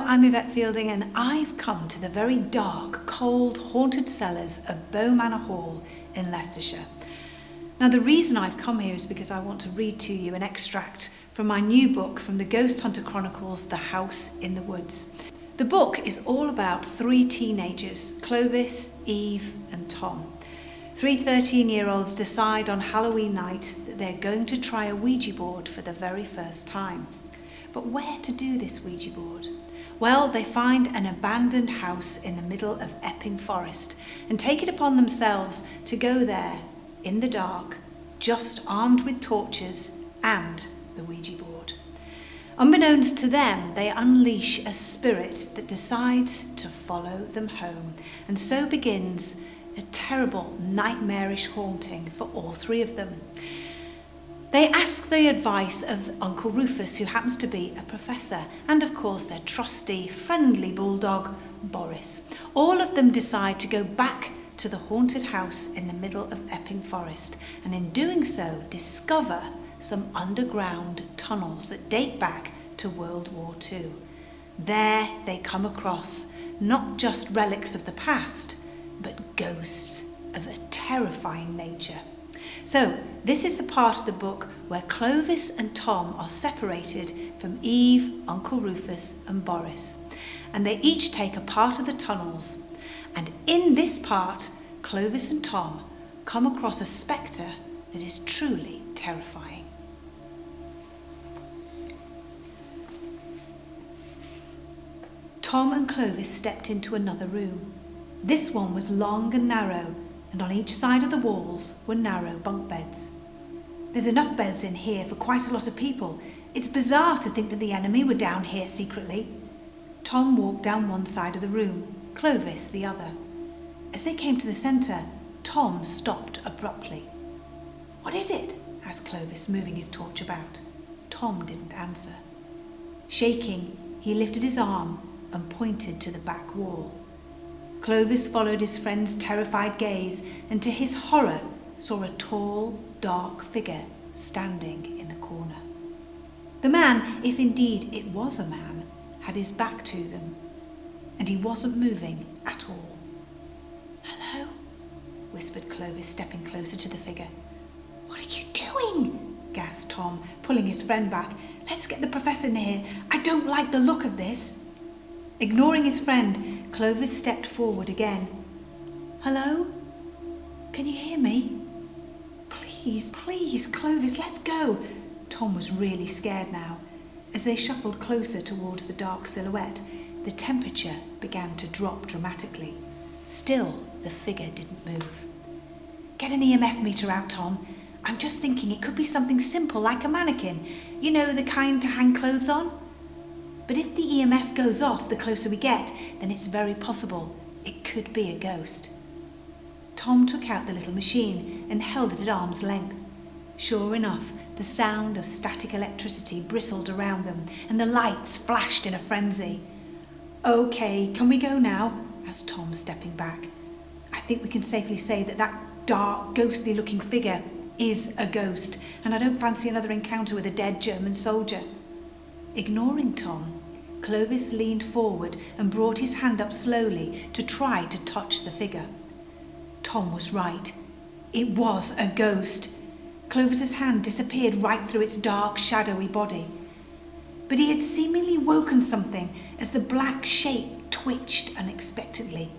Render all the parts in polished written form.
I'm Yvette Fielding and I've come to the very dark, cold, haunted cellars of Beaumanor Hall in Leicestershire. Now the reason I've come here is because I want to read to you an extract from my new book from the Ghost Hunter Chronicles, The House in the Woods. The book is all about three teenagers, Clovis, Eve and Tom. Three 13-year-olds decide on Halloween night that they're going to try a Ouija board for the very first time. But where to do this Ouija board? Well, they find an abandoned house in the middle of Epping Forest and take it upon themselves to go there in the dark, just armed with torches and the Ouija board. Unbeknownst to them, they unleash a spirit that decides to follow them home, and so begins a terrible, nightmarish haunting for all three of them. They ask the advice of Uncle Rufus, who happens to be a professor, and of course their trusty, friendly bulldog, Boris. All of them decide to go back to the haunted house in the middle of Epping Forest, and in doing so discover some underground tunnels that date back to World War II. There they come across not just relics of the past, but ghosts of a terrifying nature. So, this is the part of the book where Clovis and Tom are separated from Eve, Uncle Rufus and Boris, and they each take a part of the tunnels. And in this part, Clovis and Tom come across a spectre that is truly terrifying. Tom and Clovis stepped into another room. This one was long and narrow, and on each side of the walls were narrow bunk beds. There's enough beds in here for quite a lot of people. It's bizarre to think that the enemy were down here secretly. Tom walked down one side of the room, Clovis the other. As they came to the centre, Tom stopped abruptly. "What is it?" asked Clovis, moving his torch about. Tom didn't answer. Shaking, he lifted his arm and pointed to the back wall. Clovis followed his friend's terrified gaze and to his horror saw a tall, dark figure standing in the corner. The man, if indeed it was a man, had his back to them, and he wasn't moving at all. "Hello?" whispered Clovis, stepping closer to the figure. "What are you doing?" gasped Tom, pulling his friend back. "Let's get the professor in here. I don't like the look of this." Ignoring his friend, Clovis stepped forward again. "Hello? Can you hear me?" Please, Clovis, let's go." Tom was really scared now. As they shuffled closer towards the dark silhouette, the temperature began to drop dramatically. Still, the figure didn't move. "Get an EMF meter out, Tom. I'm just thinking it could be something simple like a mannequin. You know, the kind to hang clothes on? But if the EMF goes off the closer we get, then it's very possible it could be a ghost." Tom took out the little machine and held it at arm's length. Sure enough, the sound of static electricity bristled around them and the lights flashed in a frenzy. "Okay, can we go now?" asked Tom, stepping back. "I think we can safely say that that dark, ghostly-looking figure is a ghost, and I don't fancy another encounter with a dead German soldier." Ignoring Tom, Clovis leaned forward and brought his hand up slowly to try to touch the figure. Tom was right. It was a ghost. Clovis's hand disappeared right through its dark, shadowy body. But he had seemingly woken something as the black shape twitched unexpectedly.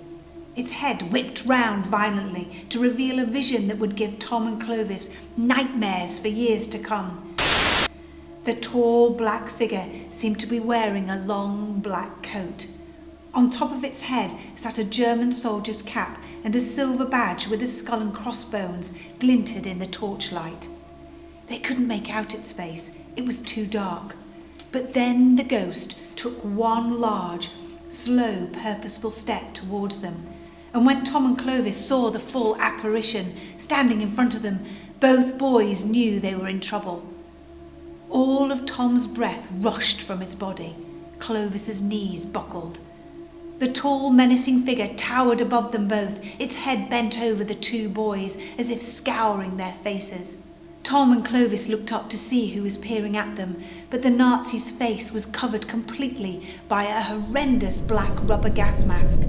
Its head whipped round violently to reveal a vision that would give Tom and Clovis nightmares for years to come. The tall black figure seemed to be wearing a long black coat. On top of its head sat a German soldier's cap, and a silver badge with a skull and crossbones glinted in the torchlight. They couldn't make out its face, it was too dark. But then the ghost took one large, slow, purposeful step towards them, and when Tom and Clovis saw the full apparition standing in front of them, both boys knew they were in trouble. All of Tom's breath rushed from his body. Clovis's knees buckled. The tall, menacing figure towered above them both, its head bent over the two boys as if scouring their faces. Tom and Clovis looked up to see who was peering at them, but the Nazi's face was covered completely by a horrendous black rubber gas mask.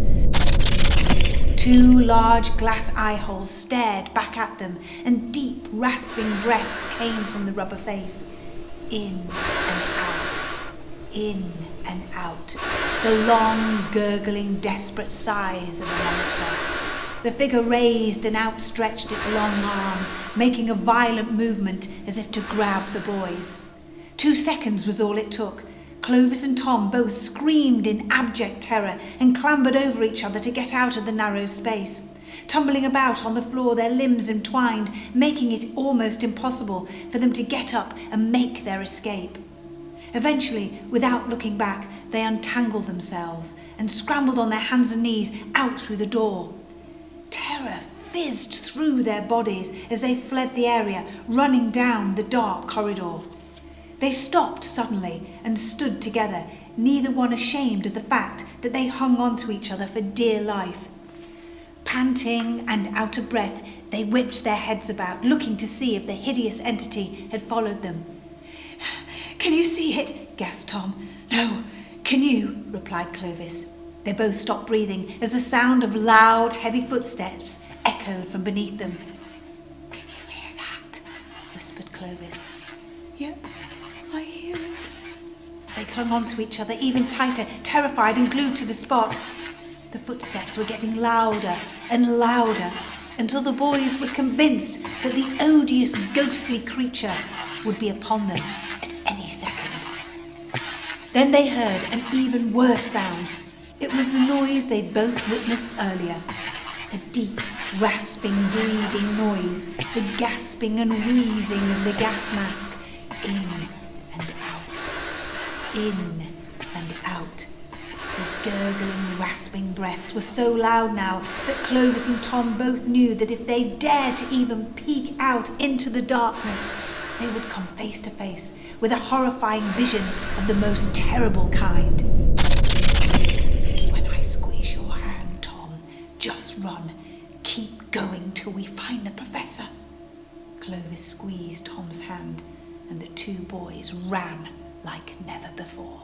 2 large glass eye holes stared back at them, and deep, rasping breaths came from the rubber face. In and out, in and out. The long, gurgling, desperate sighs of a monster. The figure raised and outstretched its long arms, making a violent movement as if to grab the boys. 2 seconds was all it took. Clovis and Tom both screamed in abject terror and clambered over each other to get out of the narrow space. Tumbling about on the floor, their limbs entwined, making it almost impossible for them to get up and make their escape. Eventually, without looking back, they untangled themselves and scrambled on their hands and knees out through the door. Terror fizzed through their bodies as they fled the area, running down the dark corridor. They stopped suddenly and stood together, neither one ashamed of the fact that they hung on to each other for dear life. Panting and out of breath, they whipped their heads about, looking to see if the hideous entity had followed them. "Can you see it?" gasped Tom. "No. Can you?" replied Clovis. They both stopped breathing as the sound of loud, heavy footsteps echoed from beneath them. "Can you hear that?" whispered Clovis. "Yep, I hear it." They clung on to each other even tighter, terrified and glued to the spot. The footsteps were getting louder and louder until the boys were convinced that the odious, ghostly creature would be upon them at any second. Then they heard an even worse sound. It was the noise they both witnessed earlier. A deep, rasping, breathing noise, the gasping and wheezing of the gas mask. In and out, in and out. The gurgling, rasping breaths were so loud now that Clovis and Tom both knew that if they dared to even peek out into the darkness, they would come face to face with a horrifying vision of the most terrible kind. "When I squeeze your hand, Tom, just run. Keep going till we find the professor." Clovis squeezed Tom's hand, and the 2 boys ran like never before.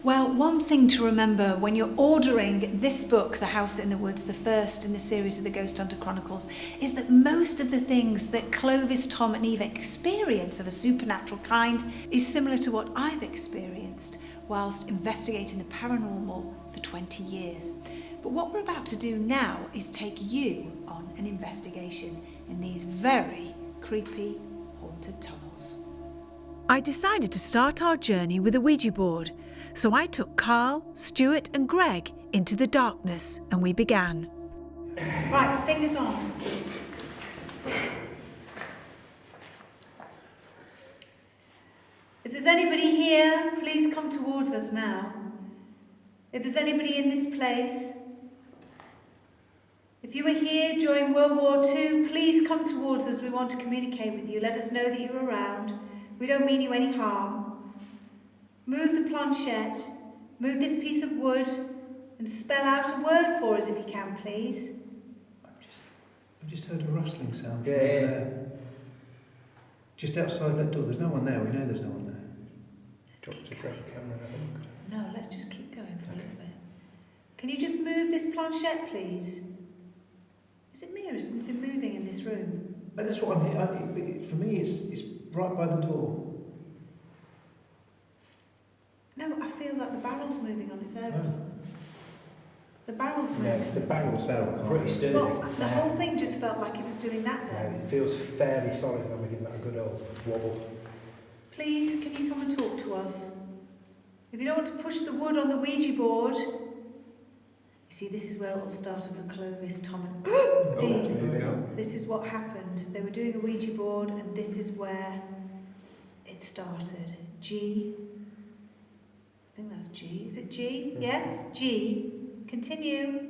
Well, one thing to remember when you're ordering this book, The House in the Woods, the first in the series of the Ghost Hunter Chronicles, is that most of the things that Clovis, Tom and Eve experience of a supernatural kind is similar to what I've experienced whilst investigating the paranormal for 20 years. But what we're about to do now is take you on an investigation in these very creepy, haunted tunnels. I decided to start our journey with a Ouija board. So I took Carl, Stuart and Greg into the darkness and we began. Right, fingers on. If there's anybody here, please come towards us now. If there's anybody in this place, if you were here during World War II, please come towards us. We want to communicate with you. Let us know that you're around. We don't mean you any harm. Move the planchette, move this piece of wood, and spell out a word for us if you can, please. I just heard a rustling sound. Yeah. Just outside that door. There's no one there. We know there's no one there. Let's keep going. No, let's just keep going for a little bit. Can you just move this planchette, please? Is it me or is something moving in this room? That's what I'm here. For me, it's right by the door. No, I feel like the barrel's moving on its own. Oh. The barrel's moving. Yeah, the barrel's pretty sturdy. Well, the whole thing just felt like it was doing that Yeah, then. it feels fairly solid when we give that a good old wobble. Please, can you come and talk to us? If you don't want to push the wood on the Ouija board... You see, this is where it all started for Clovis, Tom and Eve. This is what happened. They were doing a Ouija board and this is where it started. G... I think that's G. Is it G? Mm-hmm. Yes? G. Continue.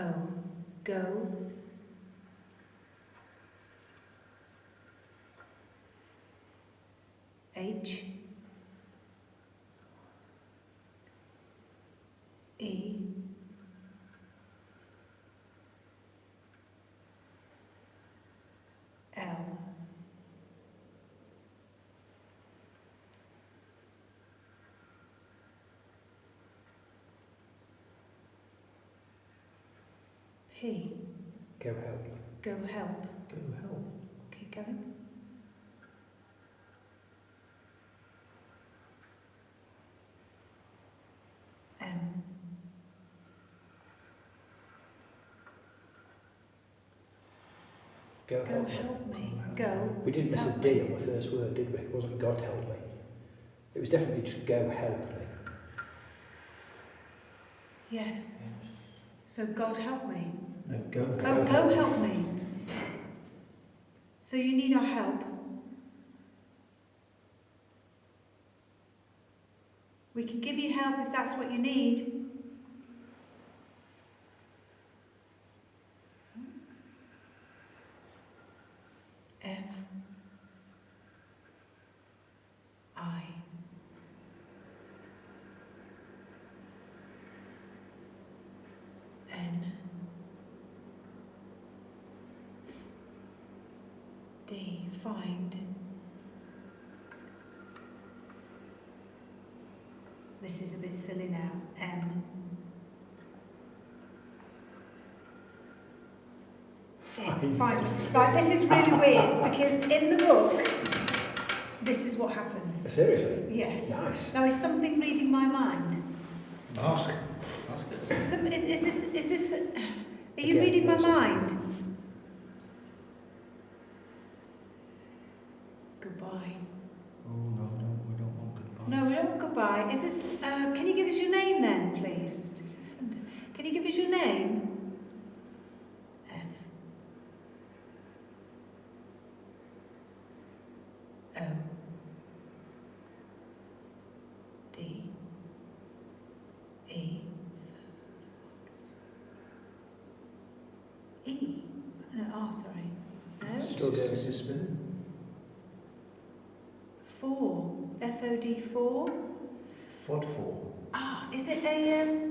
O. Go. H. E. L. P. Go help. Go help. Go help. Keep going. M. Go Go help. help me. Go. We didn't miss a help D me. on the first word, did we? It wasn't God help me. It was definitely just go help me. Yes. So God help me. No, go. Oh, go help me. So you need our help. We can give you help if that's what you need. F. I. N. D. Find. This is a bit silly now. M. Find. Find. Right, this is really weird because in the book, this is what happens. Seriously? Yes. Nice. Now, is something reading my mind? Ask. Is this? Are you Again, reading my yes. mind? Goodbye. Oh no, we don't want goodbye. No, we don't want goodbye. Is this? Can you give us your name then, please? Can you give us your name? F. O. D. E. E. No, R, sorry. No. Still It's going. just spinning. 4. FOD 4. Fod 4. Ah, is it a,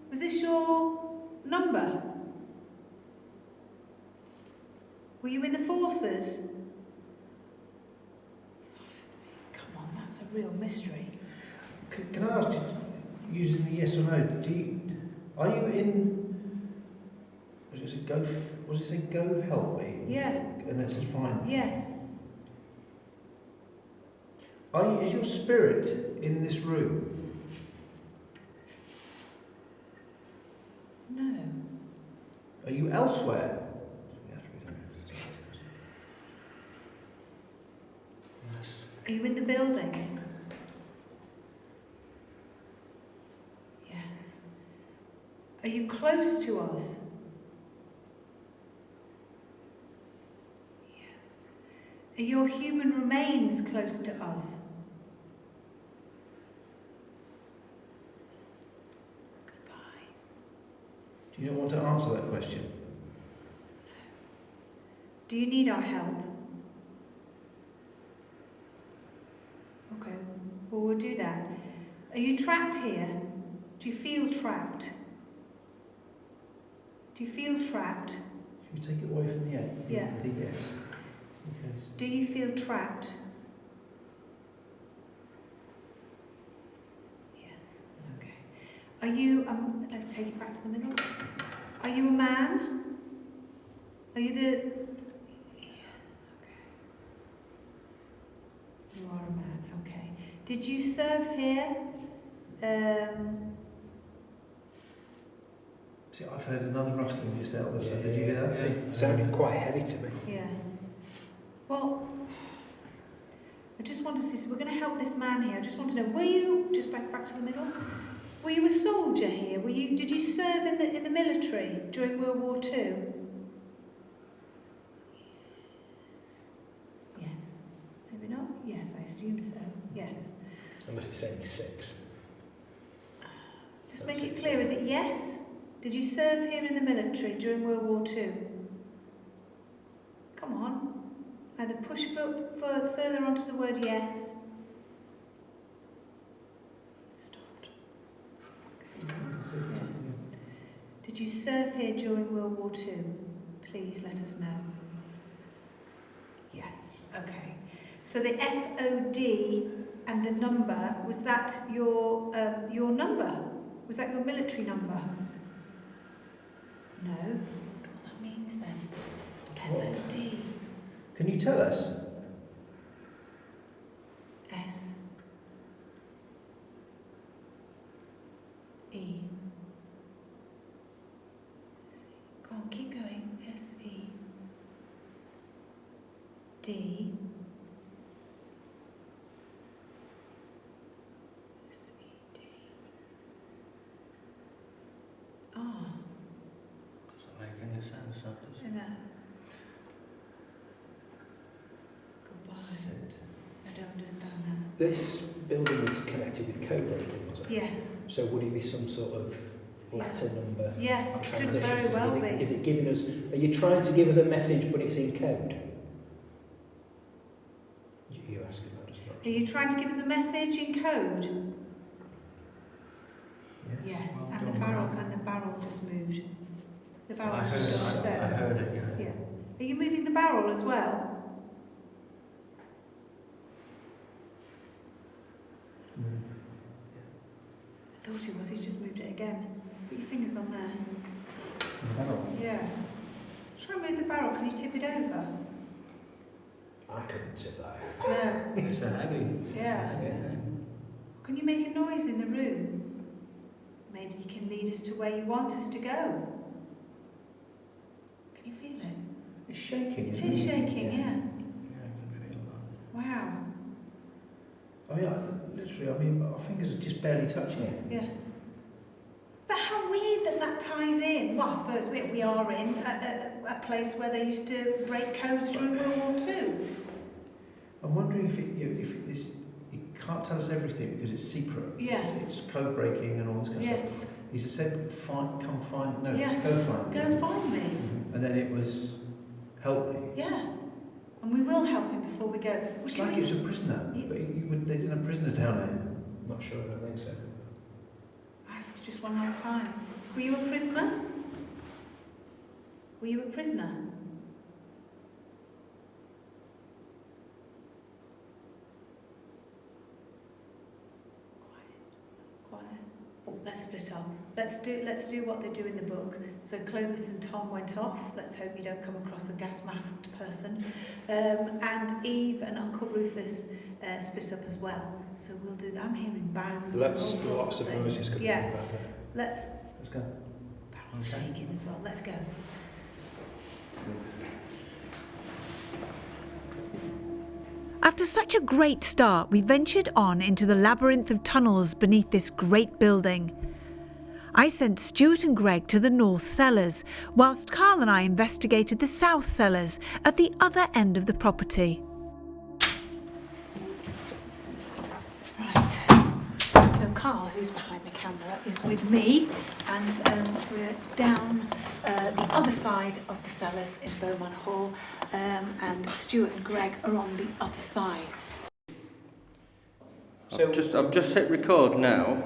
was this your number? Were you in the forces? Come on, that's a real mystery. Can I ask you, using the yes or no, are you in, was it say go help me? Yeah, And that says fine. yes. Is your spirit in this room? No. Are you elsewhere? Are you in the building? Yes. Are you close to us? Yes. Are your human remains close to us? Goodbye. Do you not want to answer that question? Do you need our help? Okay, well, we'll do that. Are you trapped here? Do you feel trapped? Do you feel trapped? Should we take it away from the end? Yeah. The yes. Okay. Do you feel trapped? Yes. Okay. Are you, let's take it back to the middle. Are you a man? Are you the... Yeah, okay. You are a man, okay. Did you serve here? See, I've heard another rustling just out there. So did you hear that? It sounded quite heavy to me. Yeah. Well, I just want to see, so we're going to help this man here. I just want to know, were you, just back to the middle, were you a soldier here? Did you serve in the military during World War II? Yes. Yes. Maybe not? Yes, I assume so. Yes. Unless it's saying 6. Just make it clear, is it yes? Did you serve here in the military during World War II? Come on. Either push further onto the word yes. Stopped. Okay. Yeah. Did you serve here during World War II? Please let us know. Yes. Okay. So the FOD and the number, was that your number? Was that your military number? No. I don't know what that means then. FOD. Can you tell us? S. E. Go on, keep going. S. E. D. S. E. D. R. Doesn't make any sense, does it? No. Goodbye. I don't understand that. This building was connected with code breaking, was it? Yes. So would it be some sort of letter number? Yes, or could transition? very well is be. Is it giving us? Are you trying to give us a message, but it's in code? You asking that as much? Are you trying to give us a message in code? Yes, Well and the done, barrel just moved. The I barrel just gone. heard it, yeah. Yeah. Are you moving the barrel as well? I thought it was. He's just moved it again. Put your fingers on there. The barrel. Yeah. Try and move the barrel. Can you tip it over? I couldn't tip that over. No. It's a heavy, Yeah. heavy thing. Can you make a noise in the room? Maybe you can lead us to where you want us to go. Can you feel it? It's shaking. It isn't is shaking, yeah. Yeah, I can feel that. Wow. I mean, our fingers are just barely touching it. Yeah. But how weird that ties in. Well, I suppose we are in a place where they used to break codes during World War II. I'm wondering if it is. You can't tell us everything because it's secret. Yeah. It's code breaking and all this kind of Yeah. stuff. He just said, come find. No, Yeah. go find me. Go find me. And then it was, help me. Yeah. And we will help him before we go. Well, It's should like we he was a prisoner, Yeah. but they didn't have prisoners down there. Not sure, I don't think so. ask just one last time? Were you a prisoner? Were you a prisoner? Quiet. Oh, let's split up. Let's do what they do in the book. So Clovis and Tom went off. Let's hope you don't come across a gas masked person. And Eve and Uncle Rufus split up as well. So we'll do that. I'm hearing bangs. and all sorts Lots of things. noises coming Yeah. from back there. Let's. Let's go. Barrel's shaking as well. Let's go. After such a great start, we ventured on into the labyrinth of tunnels beneath this great building. I sent Stuart and Greg to the north cellars, whilst Carl and I investigated the south cellars at the other end of the property. Right. So Carl, who's behind the camera, is with me, and we're down the other side of the cellars in Beaumanor Hall, and Stuart and Greg are on the other side. So I've just hit record now.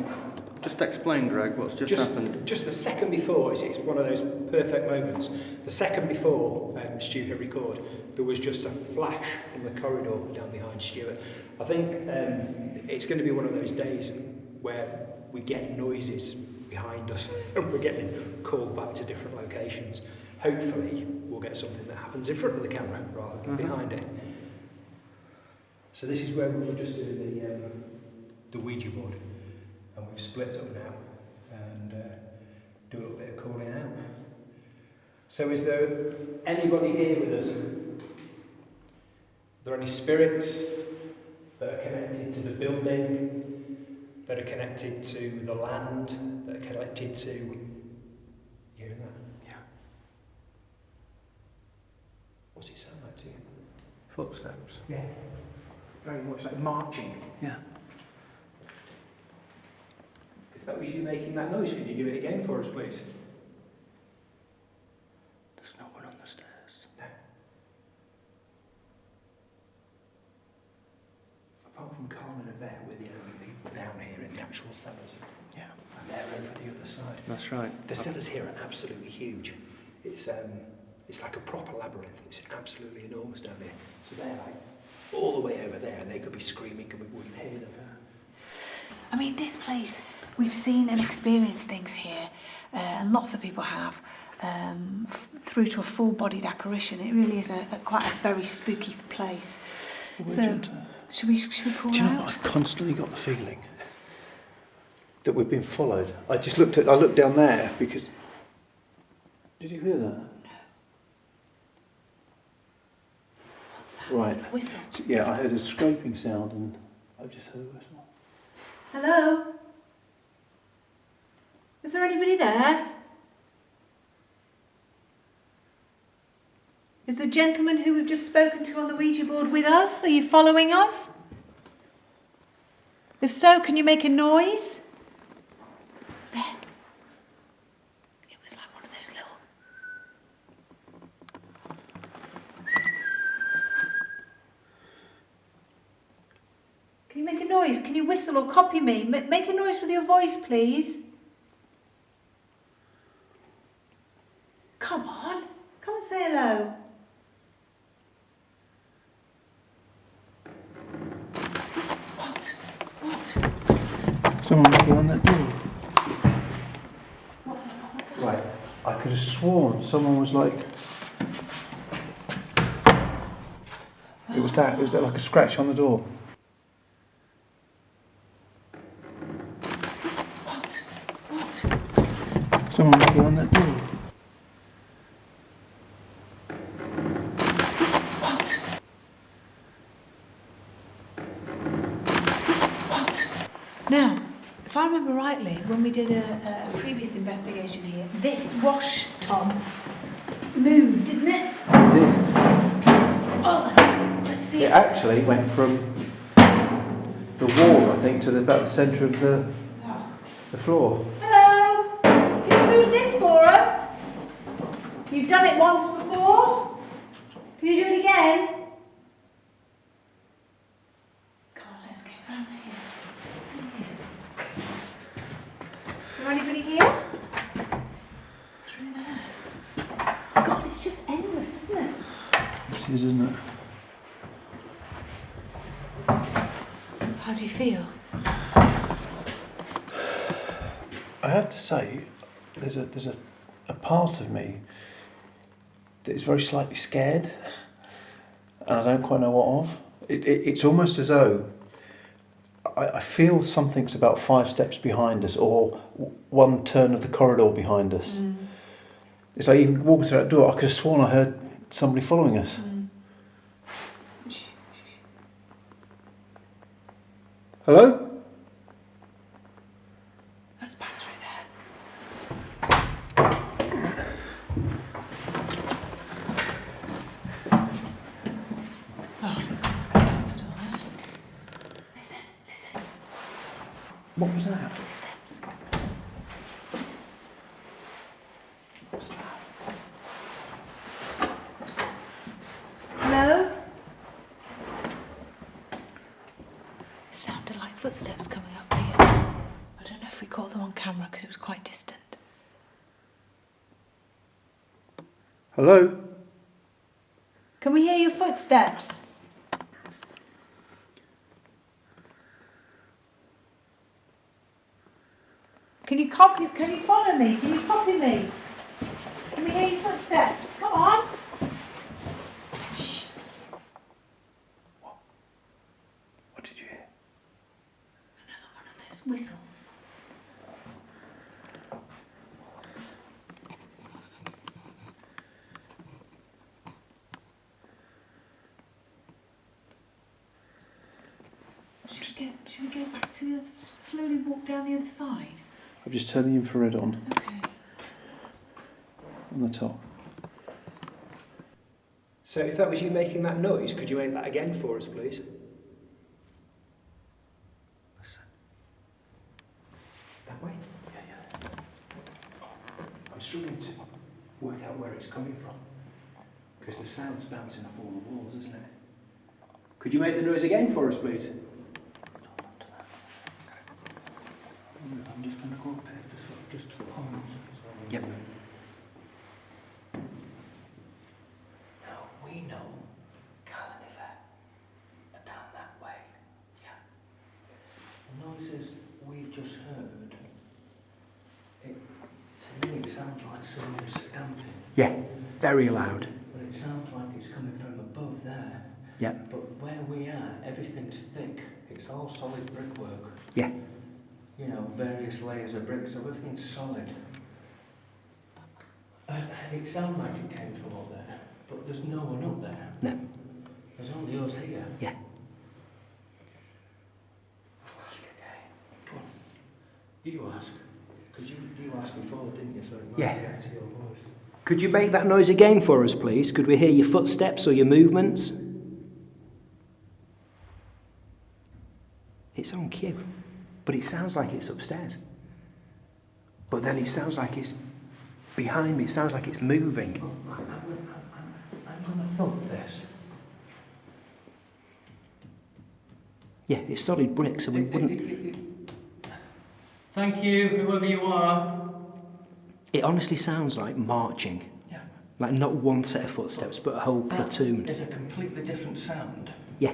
Just explain, Greg, what's just happened. Just the second before, it's one of those perfect moments. The second before Stu hit record, there was just a flash from the corridor down behind Stuart. I think it's going to be one of those days where we get noises behind us and we're getting called back to different locations. Hopefully, we'll get something that happens in front of the camera rather than behind it. So this is where we were just doing the Ouija board. And we've split up now and do a little bit of calling out. So is there anybody here with us? Are there any spirits that are connected to the building, that are connected to the land, that are connected to... You hearing that? Yeah. What's it sound like to you? Footsteps. Yeah. Very much like marching. Yeah. If that was you making that noise, could you do it again for us, please? the actual cellars. Yeah, and they're over the other side. That's right. The cellars here are absolutely huge. It's like a proper labyrinth. It's absolutely enormous down there. So they're like all the way over there, and they could be screaming and we wouldn't hear them. I mean, this place, we've seen and experienced things here, and lots of people have, through to a full-bodied apparition. It really is quite a very spooky place. So, should we call Do you know out? what? I've constantly got the feeling that we've been followed. I looked down there because. Did you hear that? What's that? Right. A whistle. Yeah, I heard a scraping sound and I've just heard a whistle. Hello? Is there anybody there? Is the gentleman who we've just spoken to on the Ouija board with us? Are you following us? If so, can you make a noise? There. It was like one of those little... Can you make a noise? Can you whistle or copy me? Make a noise with your voice, please. Come on. Come and say hello. What? Someone was behind that door. What was that? Right. I could have sworn someone was like. It was that like a scratch on the door. What? Someone was behind that door. Now, if I remember rightly, when we did a previous investigation here, this wash, Tom, moved, didn't it? It did. Oh, let's see. It actually went from the wall, I think, to about the centre of the floor. Hello? Can you move this for us? You've done it once before. Can you do it again? Come on, let's get round here. What's in here? Is there anybody here? Through there. God, it's just endless, isn't it? This is, isn't it? How do you feel? I have to say, there's a part of me that is very slightly scared, and I don't quite know what of. It's almost as though I feel something's about 5 steps behind us, or one turn of the corridor behind us. Mm. It's like even walking through that door, I could have sworn I heard somebody following us. Mm. Hello? That's back through there. Oh, that's still there. Listen. What was that? Footsteps. What's that? Hello? It sounded like footsteps coming up here. I don't know if we caught them on camera because it was quite distant. Hello? Can we hear your footsteps? Can you follow me? Can you copy me? Can we hear your footsteps? Come on. Shh. What did you hear? Another one of those whistles. Should we go back to the other, slowly walk down the other side? I've just turned the infrared on Okay. the top. So if that was you making that noise, could you make that again for us, please? Listen. That way? Yeah. I'm struggling to work out where it's coming from, because the sound's bouncing off all the walls, isn't it? Could you make the noise again for us, please? I'm just going to go up here just to pause. Yep. Now, we know Cal and Yvette are down that way. Yeah. The noises we've just heard, to me it sounds like someone stamping. Yeah, very loud. But it sounds like it's coming from above there. Yeah. But where we are, everything's thick. It's all solid brickwork. Yeah. You know, various layers of brick, so everything's solid. It sounded like it came from up there, but there's no one up there. No. There's only us here. Yeah. I'll ask again. Go on. You ask. Because you asked before, didn't you? So it might Yeah. get to your voice. Could you make that noise again for us, please? Could we hear your footsteps or your movements? It's on cue, but it sounds like it's upstairs. But then it sounds like it's behind me. It sounds like it's moving. Oh, I'm going to thump this. Yeah, it's solid brick, so we wouldn't... Thank you, whoever you are. It honestly sounds like marching. Yeah. Like not one set of footsteps, but a whole platoon. That is a completely different sound. Yeah.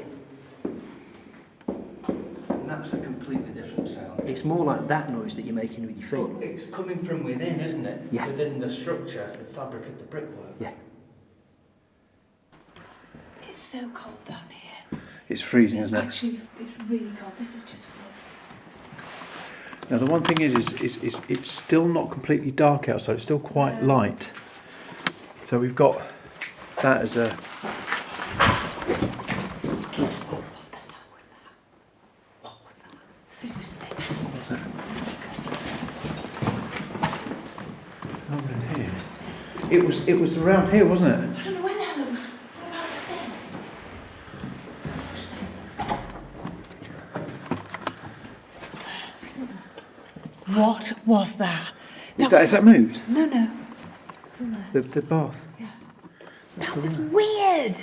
And that's a completely different sound. It's more like that noise that you're making with your feet. But it's coming from within, isn't it? Yeah. Within the structure, the fabric of the brickwork. Yeah. It's so cold down here. It's freezing, It's isn't it? actually, it's really cold. This is just filthy. Now the one thing is it's still not completely dark outside. It's still quite light. So we've got that as a. What the hell was that? What was that? Seriously. Over in here. It was around here, wasn't it? I don't know where the hell it was. What about the thing? Still there. What was that? Has that moved? No, no. Still there. The bath. Yeah. That was weird.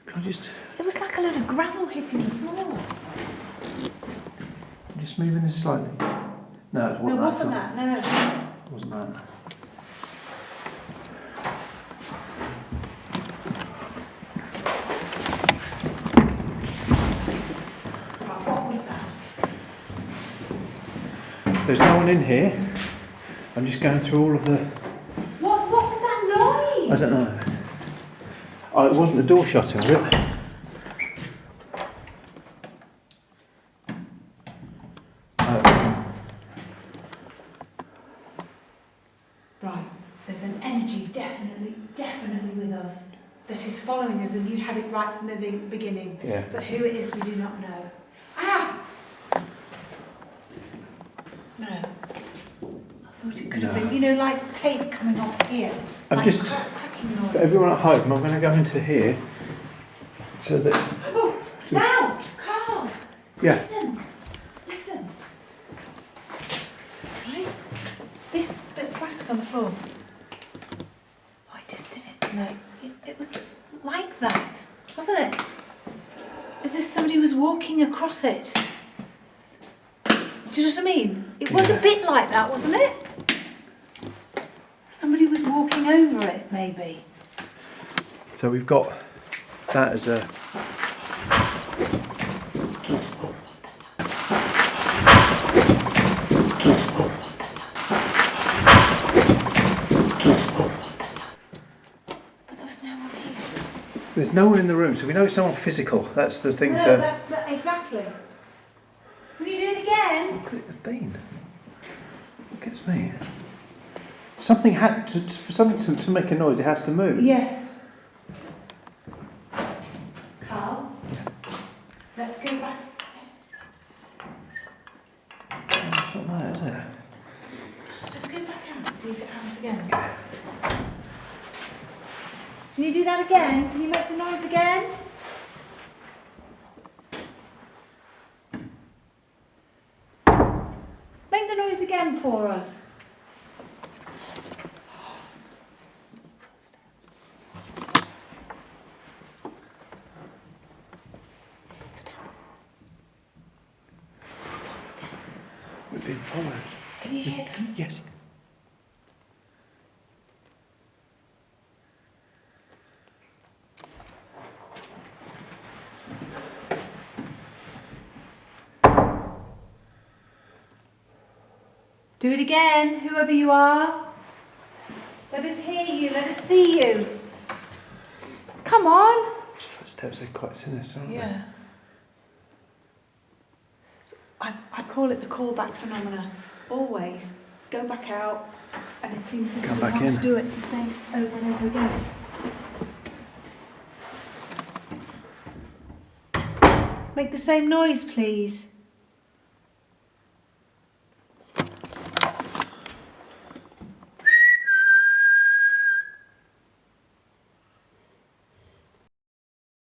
Can I just It was like a load of gravel hitting the floor. I'm just moving this slightly? No, it wasn't. No, wasn't at all. that? No. It wasn't that. Right, what was that? There's no one in here. I'm just going through all of the. What was that noise? I don't know. Oh, it wasn't the door shutting, was it? Right, there's an energy definitely with us that is following us, and you had it right from the beginning. Yeah. But who it is, we do not know. Ah! No. I thought it could have been, you know, like tape coming off here. I'm like just- cracking noise. For everyone at home, I'm going to go into here so that. Oh, now, Carl. Yeah. Listen. Right? This bit of plastic on the floor. Oh, I just did it. No, it was like that, wasn't it? As if somebody was walking across it. Do you know what I mean? It was a bit like that, wasn't it? Somebody was walking over it, maybe. So we've got that as a. But there was no one here. There's no one in the room, so we know it's someone physical. That's the thing No, to. that's exactly. Will you do it again? What could it have been? What gets me? Something had to, for something to make a noise. It has to move. Yes. Carl, let's go back. It's not there, is it? Let's go back out and see if it happens again. Can you do that again? Can you make the noise again? Make the noise again for us. being followed. Can you hear them? Yes. Do it again, whoever you are. Let us hear you, let us see you. Come on. Footsteps are quite sinister, aren't Yeah. I call it the callback phenomena. Always go back out, and it seems as if Come we back want in. to do it the same over and over again. Make the same noise, please.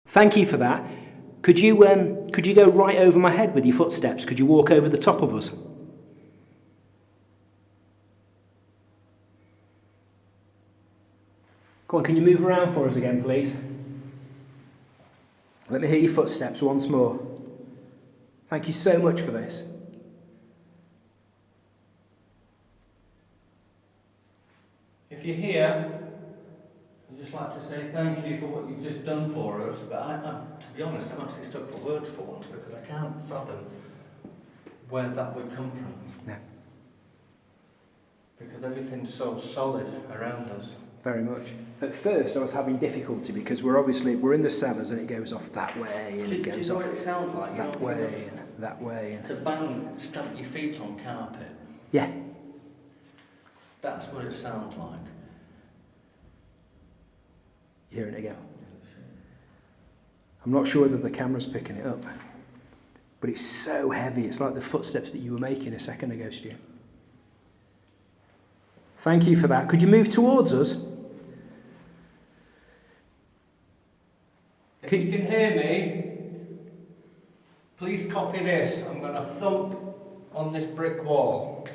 Thank you for that. Could you go right over my head with your footsteps? Could you walk over the top of us? Go on, can you move around for us again, please? Let me hear your footsteps once more. Thank you so much for this. If you're here, I'd just like to say thank you for what you've just done for us, but to be honest, I'm actually stuck for words for once because I can't fathom where that would come from. No. Because everything's so solid around us. Very much. At first, I was having difficulty because we're in the cellars and it goes off that way and it Do goes you know off what it sounds like? that way and that way. To bang, stamp your feet on carpet. Yeah. That's what it sounds like. You're hearing it again. I'm not sure whether the camera's picking it up, but it's so heavy. It's like the footsteps that you were making a second ago, Stu. Thank you for that. Could you move towards us? If you can hear me, please copy this. I'm going to thump on this brick wall.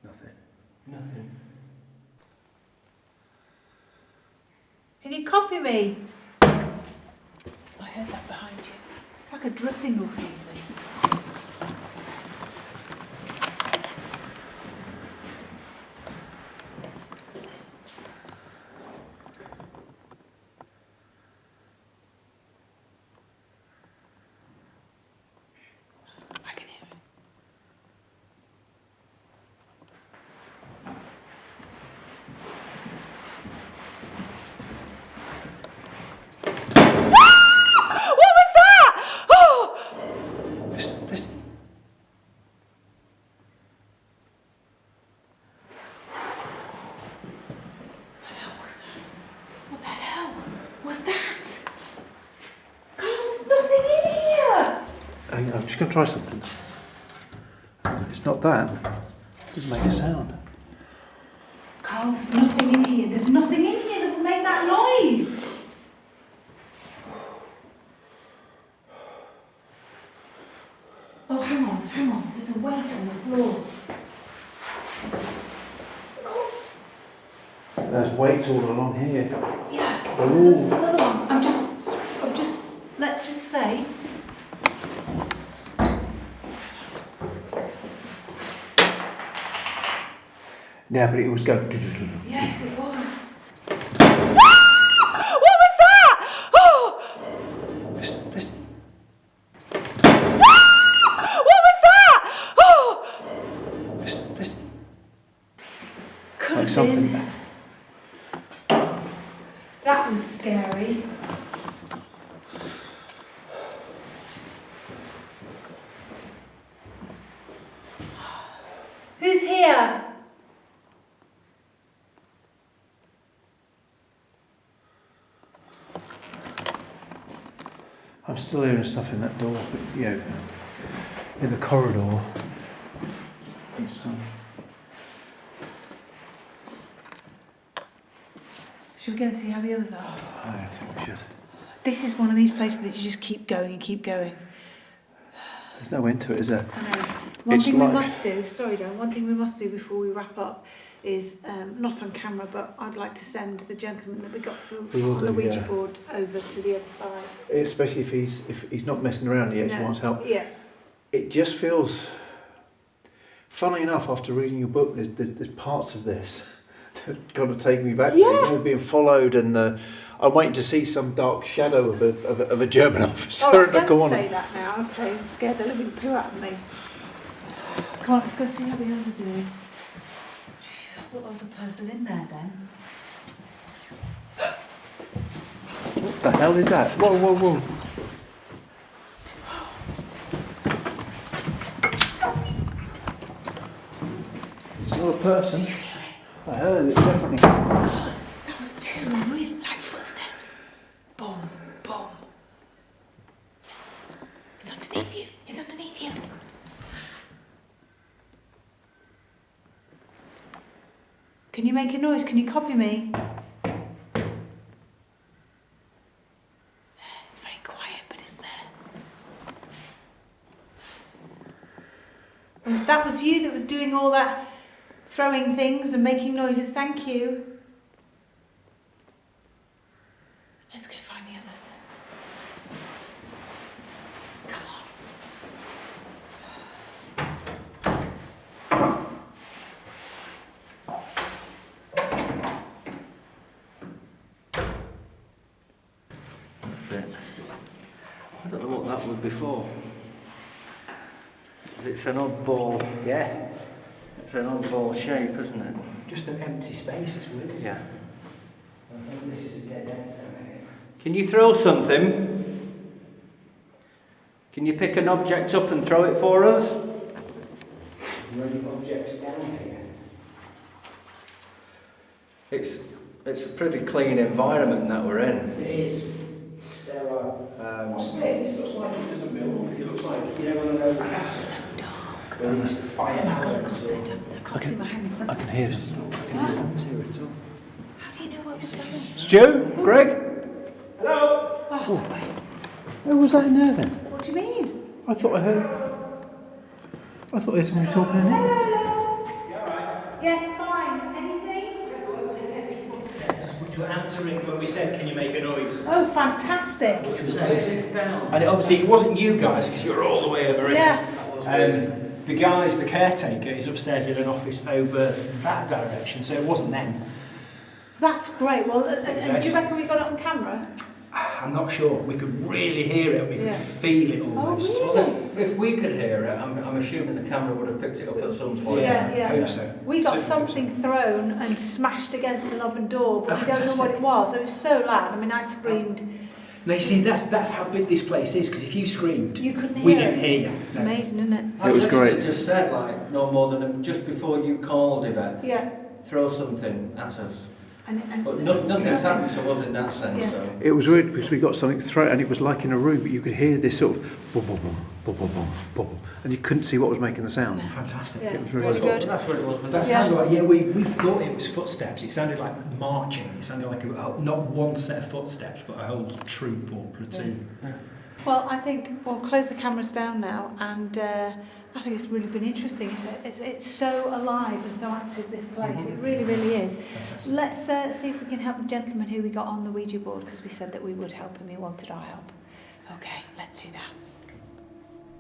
Nothing. Nothing. Can you copy me? I heard that behind you. It's like a dripping or something. I can hear it. Listen. What the hell was that? Carl, there's nothing in here! Hang on, I'm just going to try something. It's not that. It doesn't make a sound. Carl, there's nothing in here. There's nothing in here that will make that noise. Oh, hang on. There's a weight on the floor. There's weights all along here. Yeah, Oh. there's another one. Let's just say. Yeah, but it was going. Yes, it was. What was that? Oh! Listen. What was that? Oh! Listen. Could Like have something. been. That was scary. Who's here? I'm still hearing stuff in that door, but in the corridor. Should we go and see how the others are? I think we should. This is one of these places that you just keep going and keep going. There's no end to it, is there? I know. One It's thing we like- must do, sorry Dan, one thing we must do before we wrap up is, not on camera, but I'd like to send the gentleman that we got through We will on the do, Ouija yeah. board over to the other side. Especially if he's not messing around, he actually No. wants help. Yeah. It just feels, funnily enough, after reading your book, there's parts of this that are going to take me back. Yeah. You know, being followed, and I'm waiting to see some dark shadow of a German officer Oh, at the don't corner. say that now, okay, you scared the living poo out of me. Come on, let's go see how the others are doing. I thought there was a person in there then. What the hell is that? Whoa, whoa, whoa. It's not a person. I heard it, definitely. That was two really light footsteps. Boom, boom. It's underneath you. It's underneath you. Can you make a noise? Can you copy me? It's very quiet, but it's there. And if that was you that was doing all that throwing things and making noises, thank you. Let's go find the others. Come on. That's it. I don't know what that was before. It's an oddball. Yeah. It's an oddball shape, isn't it? Just an empty space, it's weird. Yeah. I think this is a dead end. Can you throw something? Can you pick an object up and throw it for us? Are there any objects down here? It's a pretty clean environment that we're in. It is. Sterile. What's this? This looks like it doesn't move. It looks like, you know, one of those casts So dark. where you used to fire I arrows. can't see my hand in front I of can me. hear this. How do you know what was coming? Stu? Greg? Hello? Oh, that way. Who was that in there then? What do you mean? I thought I heard somebody talking in there. Yes, fine. Anything? Which were answering when we said, can you make a noise? Oh, fantastic. Which was Place nice. this down. And obviously it wasn't you guys, because you were all the way over here. Yeah. The guys, the caretaker, is upstairs in an office over that direction, so it wasn't them. That's great. Well, and do you reckon we got it on camera? I'm not sure. We could really hear it, we could Yeah. feel it almost. Oh, really? If we could hear it, I'm assuming the camera would have picked it up at some point. Yeah. Hope so. We got Certainly something thrown and smashed against an oven door, but Oh, we don't know what fantastic. it was. It was so loud. I mean, I screamed. Now you see, that's how big this place is, because if you screamed, You couldn't hear we it. didn't hear you. It's No. amazing, isn't it? It was literally great. Just said like no more than just before you called, Yvette. Yeah. Throw something at us. And But nothing's happened to us in that sense. Yeah. So. It was weird because we got something thrown and it was like in a room, but you could hear this sort of boom, boom, boom, boom, boom, boom, boom, and you couldn't see what was making the sound. Fantastic. Yeah, It was really really good. That's what it was. But That that's Yeah. sounded like, we thought it was footsteps. It sounded like marching. It sounded like not one set of footsteps, but a whole troop or platoon. Well, I think we'll close the cameras down now, and I think it's really been interesting. It's so alive and so active, this place. It really, really is. Fantastic. Let's see if we can help the gentleman who we got on the Ouija board, because we said that we would help him. He wanted our help. Okay, let's do that.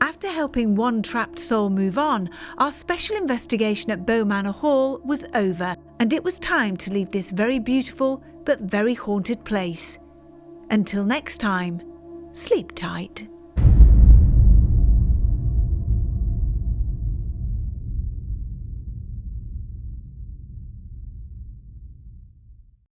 After helping one trapped soul move on, our special investigation at Beaumanor Hall was over, and it was time to leave this very beautiful but very haunted place. Until next time, sleep tight.